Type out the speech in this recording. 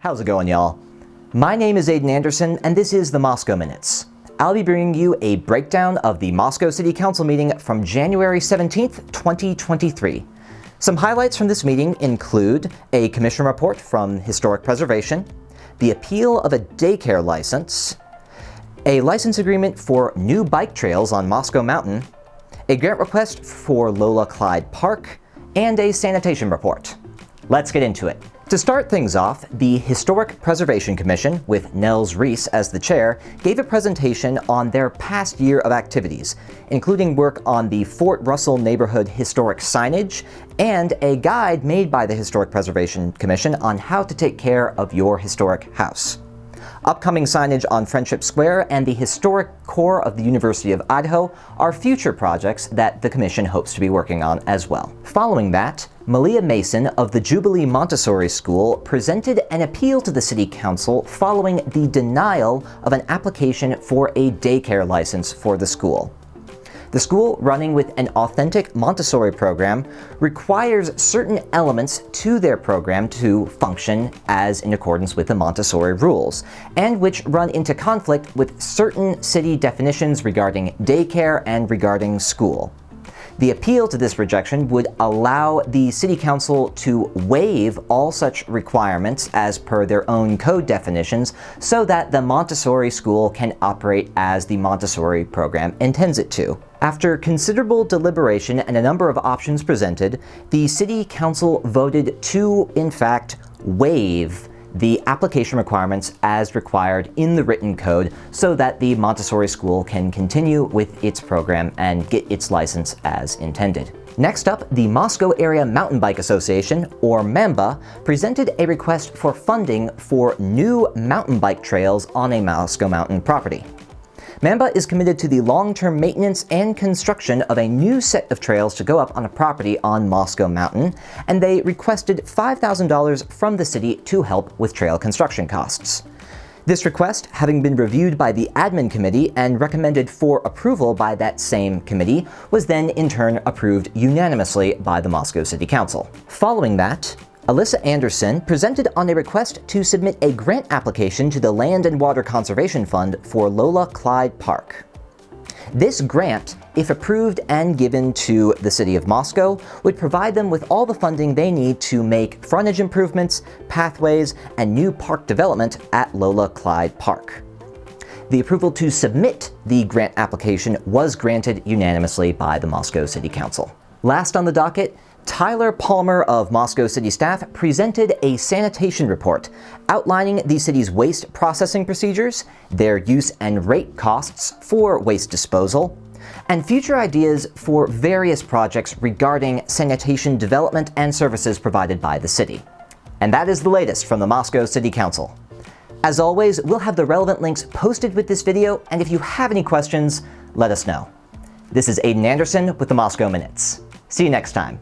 How's it going, y'all? My name is Aiden Anderson, and this is the Moscow Minutes. I'll be bringing you a breakdown of the Moscow City Council meeting from January 17th, 2023. Some highlights from this meeting include a commission report from Historic Preservation, the appeal of a daycare license, a license agreement for new bike trails on Moscow Mountain, a grant request for Lola Clyde Park, and a sanitation report. Let's get into it. To start things off, the Historic Preservation Commission, with Nels Reese as the chair, gave a presentation on their past year of activities, including work on the Fort Russell neighborhood historic signage and a guide made by the Historic Preservation Commission on how to take care of your historic house. Upcoming signage on Friendship Square and the historic core of the University of Idaho are future projects that the Commission hopes to be working on as well. Following that, Malia Mason of the Jubilee Montessori School presented an appeal to the City Council following the denial of an application for a daycare license for the school. The school, running with an authentic Montessori program, requires certain elements to their program to function as in accordance with the Montessori rules, and which run into conflict with certain city definitions regarding daycare and regarding school. The appeal to this rejection would allow the City Council to waive all such requirements as per their own code definitions so that the Montessori school can operate as the Montessori program intends it to. After considerable deliberation and a number of options presented, the City Council voted to, in fact, waive the application requirements as required in the written code so that the Montessori school can continue with its program and get its license as intended. Next up, the Moscow Area Mountain Bike Association, or MAMBA, presented a request for funding for new mountain bike trails on a Moscow Mountain property. MAMBA is committed to the long-term maintenance and construction of a new set of trails to go up on a property on Moscow Mountain, and they requested $5,000 from the city to help with trail construction costs. This request, having been reviewed by the admin committee and recommended for approval by that same committee, was then in turn approved unanimously by the Moscow City Council. Following that, Alyssa Anderson presented on a request to submit a grant application to the Land and Water Conservation Fund for Lola Clyde Park. This grant, if approved and given to the City of Moscow, would provide them with all the funding they need to make frontage improvements, pathways, and new park development at Lola Clyde Park. The approval to submit the grant application was granted unanimously by the Moscow City Council. Last on the docket, Tyler Palmer of Moscow City staff presented a sanitation report outlining the city's waste processing procedures, their use and rate costs for waste disposal, and future ideas for various projects regarding sanitation development and services provided by the city. And that is the latest from the Moscow City Council. As always, we'll have the relevant links posted with this video, and if you have any questions, let us know. This is Aiden Anderson with the Moscow Minutes. See you next time.